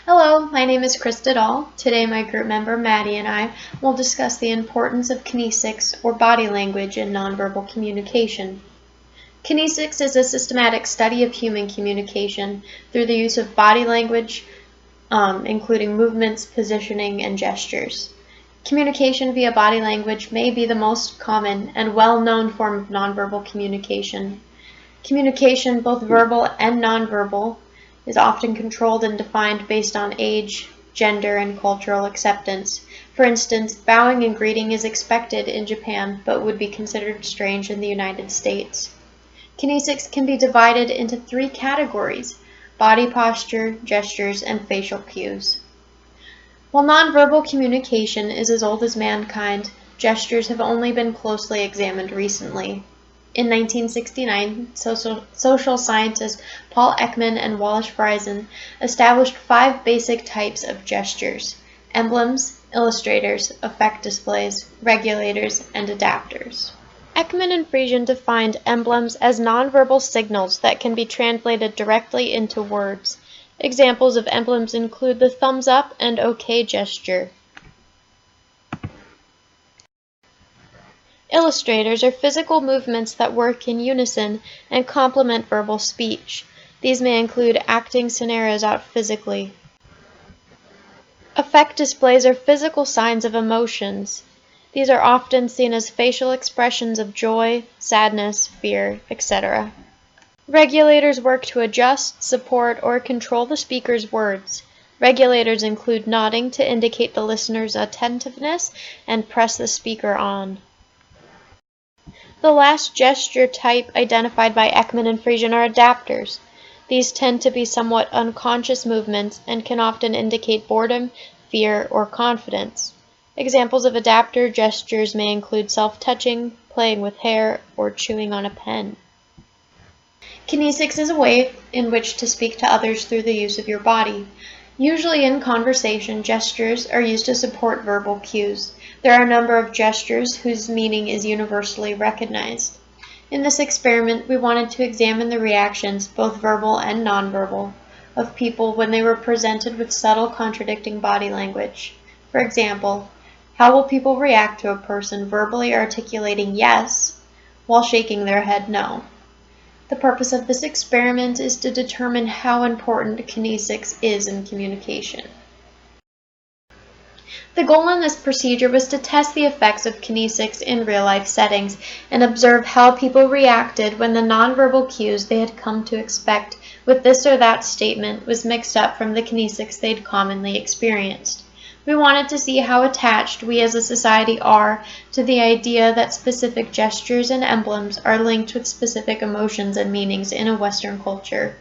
Hello, my name is Krista Dahl. Today my group member Maddie and I will discuss the importance of kinesics or body language in nonverbal communication. Kinesics is a systematic study of human communication through the use of body language, including movements, positioning, and gestures. Communication via body language may be the most common and well-known form of nonverbal communication. Communication, both verbal and nonverbal, is often controlled and defined based on age, gender, and cultural acceptance. For instance, bowing and greeting is expected in Japan but would be considered strange in the United States. Kinesics can be divided into three categories: body posture, gestures, and facial cues. While nonverbal communication is as old as mankind, gestures have only been closely examined recently. In 1969, social scientists Paul Ekman and Wallace Friesen established 5 basic types of gestures: emblems, illustrators, effect displays, regulators, and adapters. Ekman and Friesen defined emblems as nonverbal signals that can be translated directly into words. Examples of emblems include the thumbs up and OK gesture. Illustrators are physical movements that work in unison and complement verbal speech. These may include acting scenarios out physically. Effect displays are physical signs of emotions. These are often seen as facial expressions of joy, sadness, fear, etc. Regulators work to adjust, support, or control the speaker's words. Regulators include nodding to indicate the listener's attentiveness and press the speaker on. The last gesture type identified by Ekman and Friesen are adapters. These tend to be somewhat unconscious movements and can often indicate boredom, fear, or confidence. Examples of adapter gestures may include self-touching, playing with hair, or chewing on a pen. Kinesics is a way in which to speak to others through the use of your body. Usually in conversation, gestures are used to support verbal cues. There are a number of gestures whose meaning is universally recognized. In this experiment, we wanted to examine the reactions, both verbal and nonverbal, of people when they were presented with subtle contradicting body language. For example, how will people react to a person verbally articulating yes while shaking their head no? The purpose of this experiment is to determine how important kinesics is in communication. The goal in this procedure was to test the effects of kinesics in real-life settings and observe how people reacted when the nonverbal cues they had come to expect with this or that statement was mixed up from the kinesics they'd commonly experienced. We wanted to see how attached we as a society are to the idea that specific gestures and emblems are linked with specific emotions and meanings in a Western culture.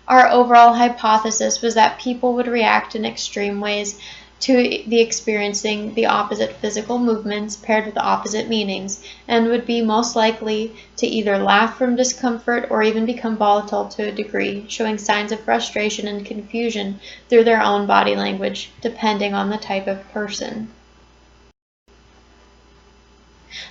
Our overall hypothesis was that people would react in extreme ways to the experiencing the opposite physical movements paired with opposite meanings, and would be most likely to either laugh from discomfort or even become volatile to a degree, showing signs of frustration and confusion through their own body language, depending on the type of person.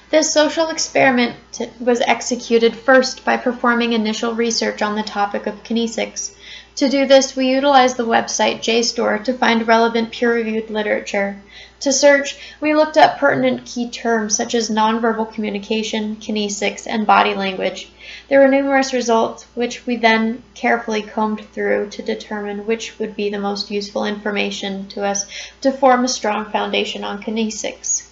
This social experiment was executed first by performing initial research on the topic of kinesics. To do this, we utilized the website JSTOR to find relevant peer-reviewed literature. To search, we looked up pertinent key terms such as nonverbal communication, kinesics, and body language. There were numerous results, which we then carefully combed through to determine which would be the most useful information to us to form a strong foundation on kinesics.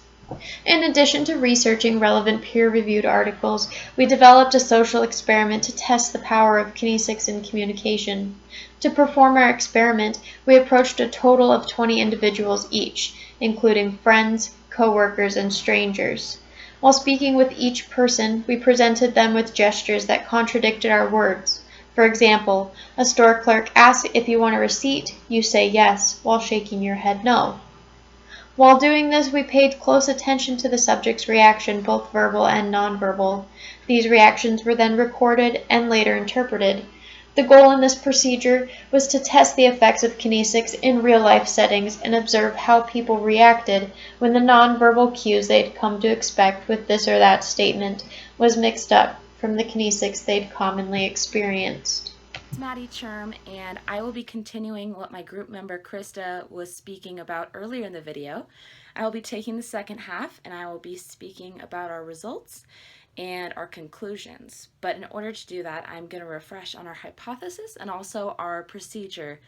In addition to researching relevant peer-reviewed articles, we developed a social experiment to test the power of kinesics in communication. To perform our experiment, we approached a total of 20 individuals each, including friends, co-workers, and strangers. While speaking with each person, we presented them with gestures that contradicted our words. For example, a store clerk asks if you want a receipt, you say yes, while shaking your head no. While doing this, we paid close attention to the subject's reaction, both verbal and nonverbal. These reactions were then recorded and later interpreted. The goal in this procedure was to test the effects of kinesics in real-life settings and observe how people reacted when the nonverbal cues they'd come to expect with this or that statement was mixed up from the kinesics they'd commonly experienced. It's Maddie Churm, and I will be continuing what my group member Krista was speaking about earlier in the video. I will be taking the second half, and I will be speaking about our results and our conclusions. But in order to do that, I'm going to refresh on our hypothesis and also our procedure,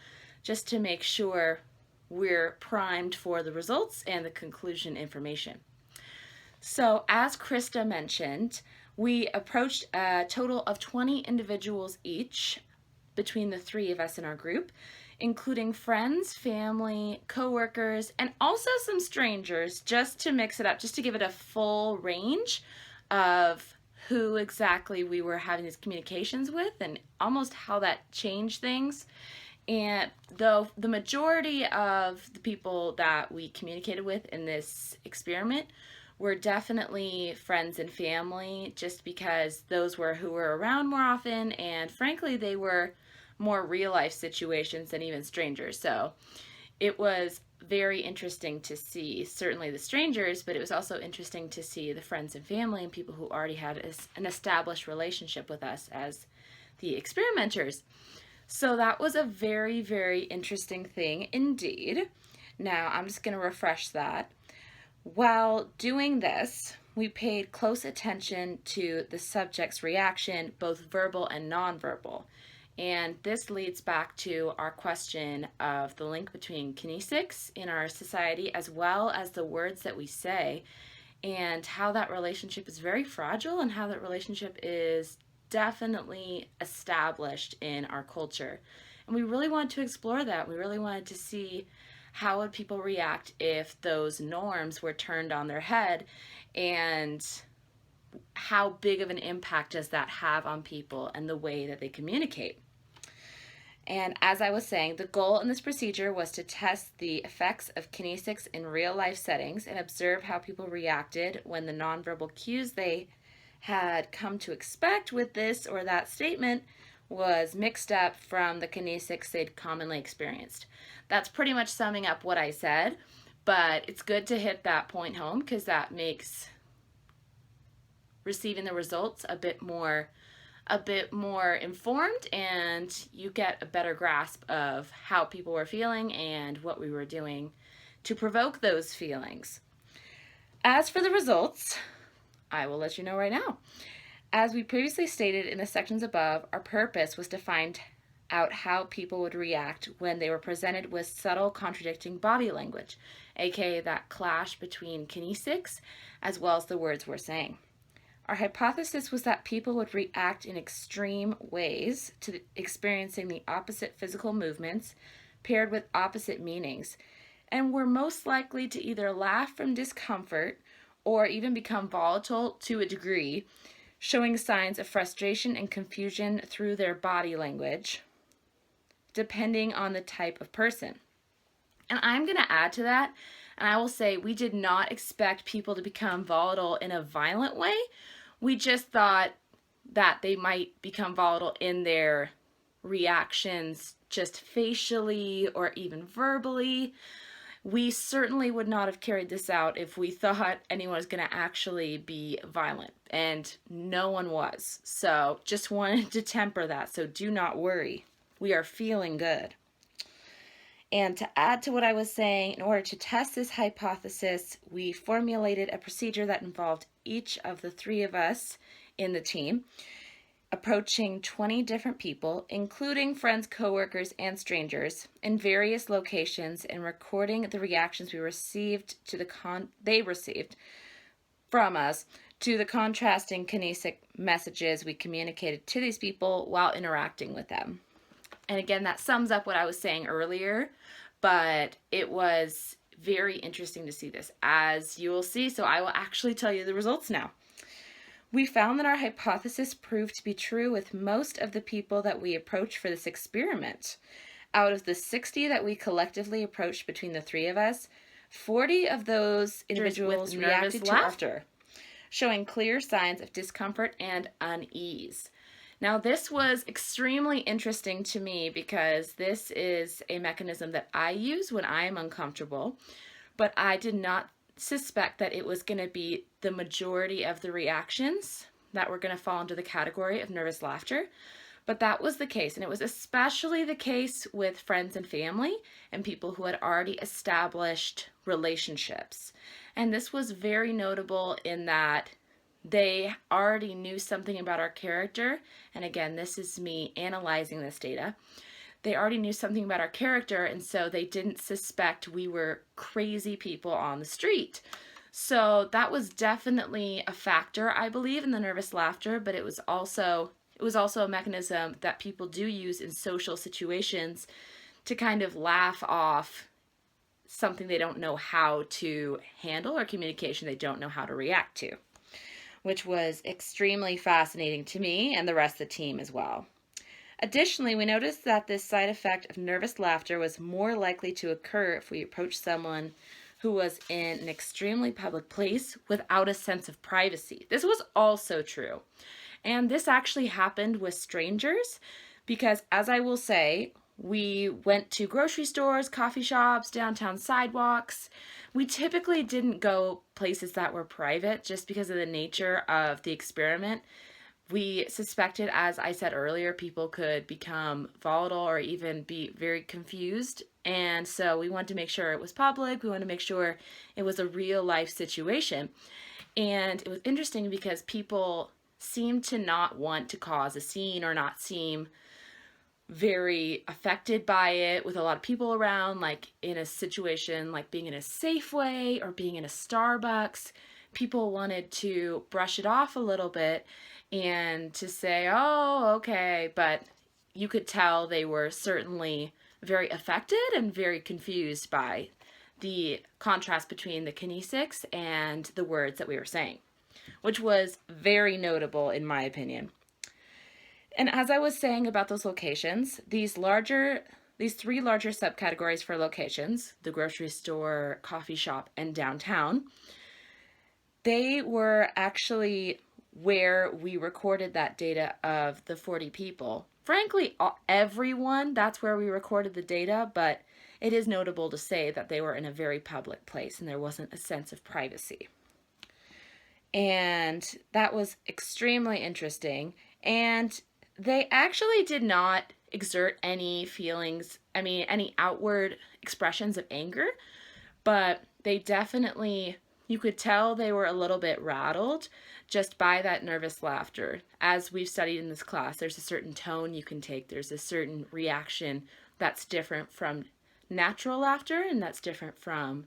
just to make sure we're primed for the results and the conclusion information. So, as Krista mentioned, we approached a total of 20 individuals each between the three of us in our group, including friends, family, coworkers, and also some strangers, just to mix it up, just to give it a full range of who exactly we were having these communications with and almost how that changed things. And though the majority of the people that we communicated with in this experiment were definitely friends and family, just because those were who were around more often, and frankly they were more real life situations than even strangers. So it was very interesting to see certainly the strangers, but it was also interesting to see the friends and family and people who already had an established relationship with us as the experimenters. So that was a very, very interesting thing indeed. Now I'm just going to refresh that. While doing this, we paid close attention to the subject's reaction, both verbal and nonverbal. And this leads back to our question of the link between kinesics in our society as well as the words that we say, and how that relationship is very fragile and how that relationship is definitely established in our culture. And we really wanted to explore that. We really wanted to see how would people react if those norms were turned on their head, and how big of an impact does that have on people and the way that they communicate. And as I was saying, the goal in this procedure was to test the effects of kinesics in real life settings and observe how people reacted when the nonverbal cues they had come to expect with this or that statement was mixed up from the kinesics they'd commonly experienced. That's pretty much summing up what I said, but it's good to hit that point home because that makes receiving the results a bit more informed, and you get a better grasp of how people were feeling and what we were doing to provoke those feelings. As for the results, I will let you know right now. As we previously stated in the sections above, our purpose was to find out how people would react when they were presented with subtle contradicting body language, aka that clash between kinesics as well as the words we're saying. Our hypothesis was that people would react in extreme ways to experiencing the opposite physical movements paired with opposite meanings, and were most likely to either laugh from discomfort or even become volatile to a degree, showing signs of frustration and confusion through their body language, depending on the type of person. And I'm going to add to that, and I will say we did not expect people to become volatile in a violent way. We just thought that they might become volatile in their reactions just facially or even verbally. We certainly would not have carried this out if we thought anyone was going to actually be violent, and no one was. So just wanted to temper that, so do not worry. We are feeling good. And to add to what I was saying, in order to test this hypothesis, we formulated a procedure that involved each of the three of us in the team approaching 20 different people, including friends, coworkers, and strangers, in various locations, and recording the reactions we received to they received from us to the contrasting kinesic messages we communicated to these people while interacting with them. And again, that sums up what I was saying earlier, but it was very interesting to see this, as you will see, so I will actually tell you the results now. We found that our hypothesis proved to be true with most of the people that we approached for this experiment. Out of the 60 that we collectively approached between the three of us, 40 of those individuals reacted to laughter, showing clear signs of discomfort and unease. Now, this was extremely interesting to me because this is a mechanism that I use when I am uncomfortable, but I did not suspect that it was going to be the majority of the reactions that were going to fall into the category of nervous laughter. But that was the case, and it was especially the case with friends and family and people who had already established relationships. And this was very notable in that they already knew something about our character. And again, this is me analyzing this data. They already knew something about our character, and so they didn't suspect we were crazy people on the street. So that was definitely a factor, I believe, in the nervous laughter, but it was also a mechanism that people do use in social situations to kind of laugh off something they don't know how to handle or communication they don't know how to react to, which was extremely fascinating to me and the rest of the team as well. Additionally, we noticed that this side effect of nervous laughter was more likely to occur if we approached someone who was in an extremely public place without a sense of privacy. This was also true. And this actually happened with strangers because, as I will say, we went to grocery stores, coffee shops, downtown sidewalks. We typically didn't go places that were private just because of the nature of the experiment. We suspected, as I said earlier, people could become volatile or even be very confused. And so we wanted to make sure it was public. We wanted to make sure it was a real life situation. And it was interesting because people seemed to not want to cause a scene or not seem very affected by it with a lot of people around, like in a situation like being in a Safeway or being in a Starbucks. People wanted to brush it off a little bit and to say, oh, okay, but you could tell they were certainly very affected and very confused by the contrast between the kinesics and the words that we were saying, which was very notable in my opinion. And as I was saying about those locations, these three larger subcategories for locations, the grocery store, coffee shop, and downtown, they were actually where we recorded that data of the 40 people. Frankly, everyone, that's where we recorded the data, but it is notable to say that they were in a very public place and there wasn't a sense of privacy. And that was extremely interesting. And they actually did not exert any feelings, any outward expressions of anger, but they definitely, you could tell they were a little bit rattled just by that nervous laughter. As we've studied in this class, there's a certain tone you can take. There's a certain reaction that's different from natural laughter, and that's different from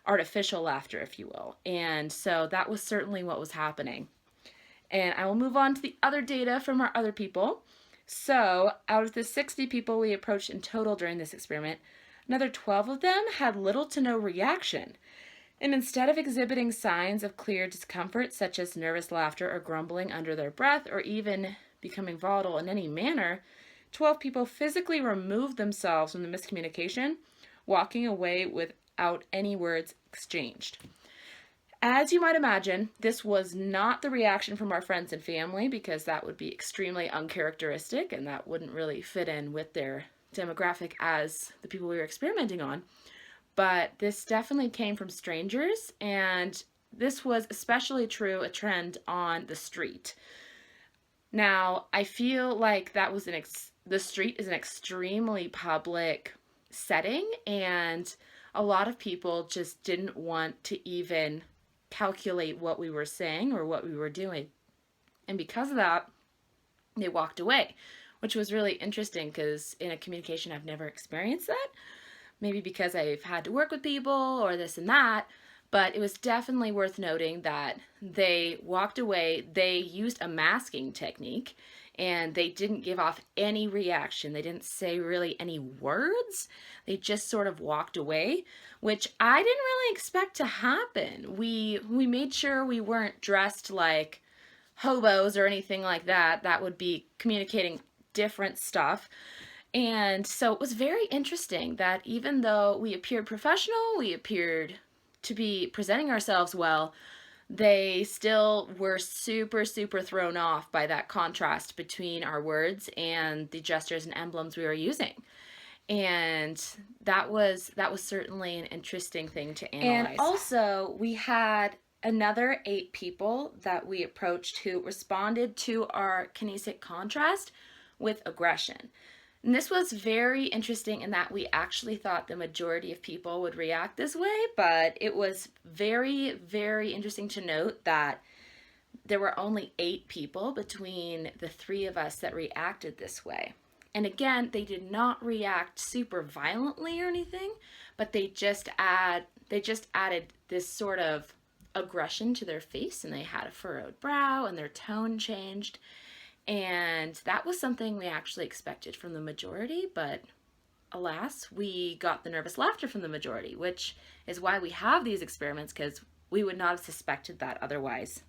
artificial laughter, if you will. And so that was certainly what was happening. And I will move on to the other data from our other people. So out of the 60 people we approached in total during this experiment, another 12 of them had little to no reaction. And instead of exhibiting signs of clear discomfort, such as nervous laughter or grumbling under their breath, or even becoming volatile in any manner, 12 people physically removed themselves from the miscommunication, walking away without any words exchanged. As you might imagine, this was not the reaction from our friends and family because that would be extremely uncharacteristic and that wouldn't really fit in with their demographic as the people we were experimenting on. But this definitely came from strangers, and this was especially a trend on the street. Now, I feel like that was the street is an extremely public setting, and a lot of people just didn't want to even calculate what we were saying or what we were doing. And because of that, they walked away, which was really interesting because in a communication I've never experienced that. Maybe because I've had to work with people or this and that, but it was definitely worth noting that they walked away. They used a masking technique and they didn't give off any reaction. They didn't say really any words. They just sort of walked away, which I didn't really expect to happen. We made sure we weren't dressed like hobos or anything like that. That would be communicating different stuff. And so it was very interesting that even though we appeared professional, we appeared to be presenting ourselves well, they still were super, super thrown off by that contrast between our words and the gestures and emblems we were using. And that was certainly an interesting thing to analyze. And also, we had another 8 people that we approached who responded to our kinesic contrast with aggression. And this was very interesting in that we actually thought the majority of people would react this way, but it was very, very interesting to note that there were only 8 people between the 3 of us that reacted this way. And again, they did not react super violently or anything, but they just added this sort of aggression to their face, and they had a furrowed brow and their tone changed. And that was something we actually expected from the majority, but alas, we got the nervous laughter from the majority, which is why we have these experiments, because we would not have suspected that otherwise.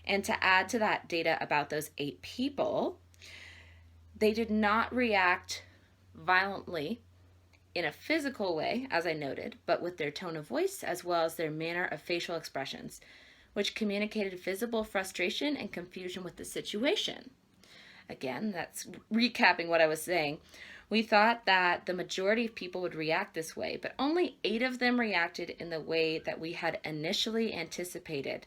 And to add to that data about those 8 people, they did not react violently in a physical way, as I noted, but with their tone of voice as well as their manner of facial expressions, which communicated visible frustration and confusion with the situation. Again, that's recapping what I was saying. We thought that the majority of people would react this way, but only 8 of them reacted in the way that we had initially anticipated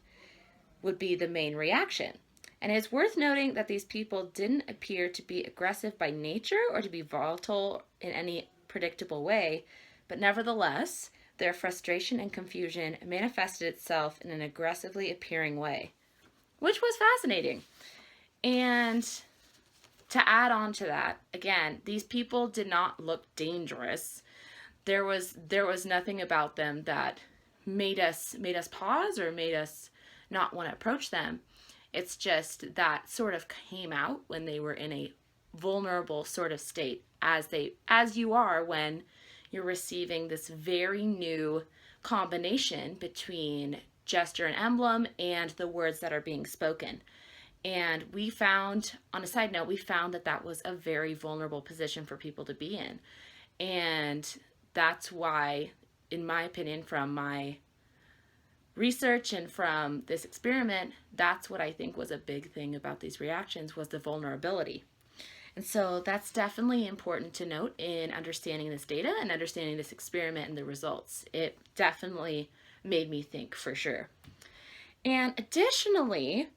would be the main reaction. And it's worth noting that these people didn't appear to be aggressive by nature or to be volatile in any predictable way, but nevertheless, their frustration and confusion manifested itself in an aggressively appearing way, which was fascinating. And to add on to that, again, these people did not look dangerous. There was nothing about them that made us pause or made us not want to approach them. It's just that sort of came out when they were in a vulnerable sort of state, as you are when you're receiving this very new combination between gesture and emblem and the words that are being spoken. And we found, on a side note, we found that that was a very vulnerable position for people to be in. And that's why, in my opinion, from my research and from this experiment, that's what I think was a big thing about these reactions, was the vulnerability. And so that's definitely important to note in understanding this data and understanding this experiment and the results. It definitely made me think, for sure. And additionally,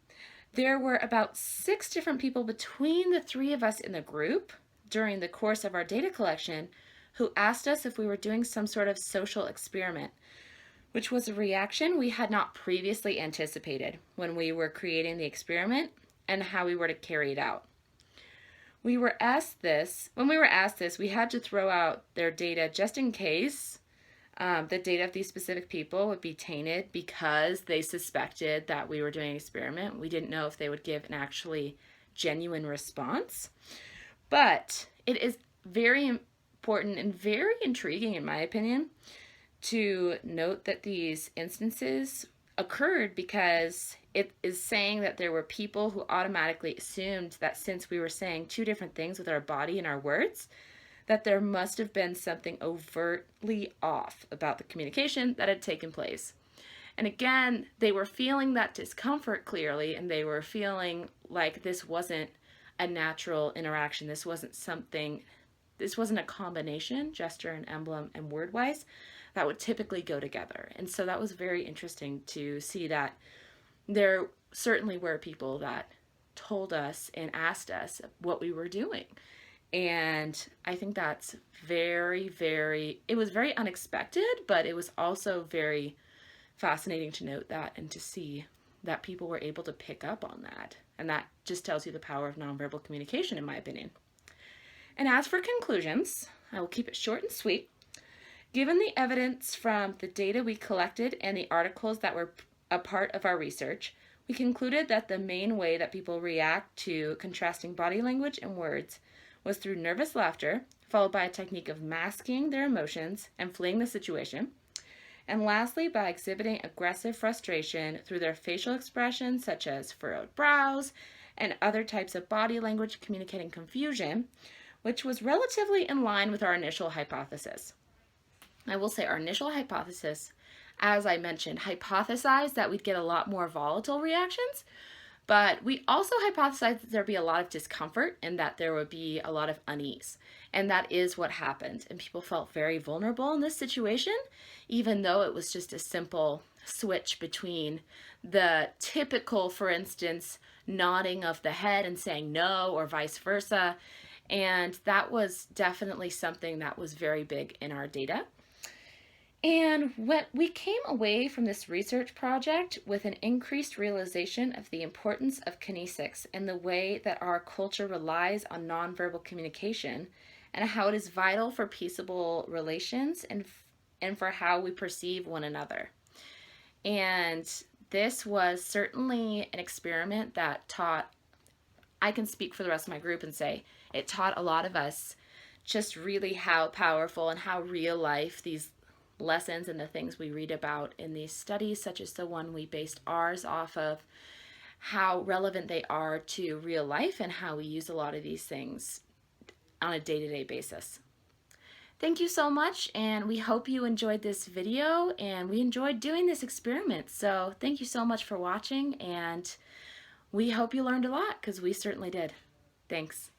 there were about 6 different people between the 3 of us in the group during the course of our data collection who asked us if we were doing some sort of social experiment, which was a reaction we had not previously anticipated when we were creating the experiment and how we were to carry it out. When we were asked this, we had to throw out their data just in case the data of these specific people would be tainted because they suspected that we were doing an experiment. We didn't know if they would give an actually genuine response. But it is very important and very intriguing, in my opinion, to note that these instances occurred because it is saying that there were people who automatically assumed that since we were saying 2 different things with our body and our words, that there must have been something overtly off about the communication that had taken place. And again, they were feeling that discomfort clearly, and they were feeling like this wasn't a natural interaction. This wasn't a combination, gesture and emblem and word-wise, that would typically go together. And so that was very interesting to see that there certainly were people that told us and asked us what we were doing. And I think that's it was very unexpected, but it was also very fascinating to note that and to see that people were able to pick up on that. And that just tells you the power of nonverbal communication, in my opinion. And as for conclusions, I will keep it short and sweet. Given the evidence from the data we collected and the articles that were a part of our research, we concluded that the main way that people react to contrasting body language and words was through nervous laughter, followed by a technique of masking their emotions and fleeing the situation, and lastly by exhibiting aggressive frustration through their facial expressions such as furrowed brows and other types of body language communicating confusion, which was relatively in line with our initial hypothesis. I will say our initial hypothesis, as I mentioned, hypothesized that we'd get a lot more volatile reactions, but we also hypothesized that there'd be a lot of discomfort and that there would be a lot of unease. And that is what happened. And people felt very vulnerable in this situation, even though it was just a simple switch between the typical, for instance, nodding of the head and saying no, or vice versa. And that was definitely something that was very big in our data. And what we came away from this research project with an increased realization of the importance of kinesics and the way that our culture relies on nonverbal communication, and how it is vital for peaceable relations and for how we perceive one another. And this was certainly an experiment that taught, I can speak for the rest of my group and say, it taught a lot of us just really how powerful and how real life these lessons and the things we read about in these studies, such as the one we based ours off of, how relevant they are to real life and how we use a lot of these things on a day-to-day basis. Thank you so much, and we hope you enjoyed this video, and we enjoyed doing this experiment. So thank you so much for watching, and we hope you learned a lot, because we certainly did. Thanks.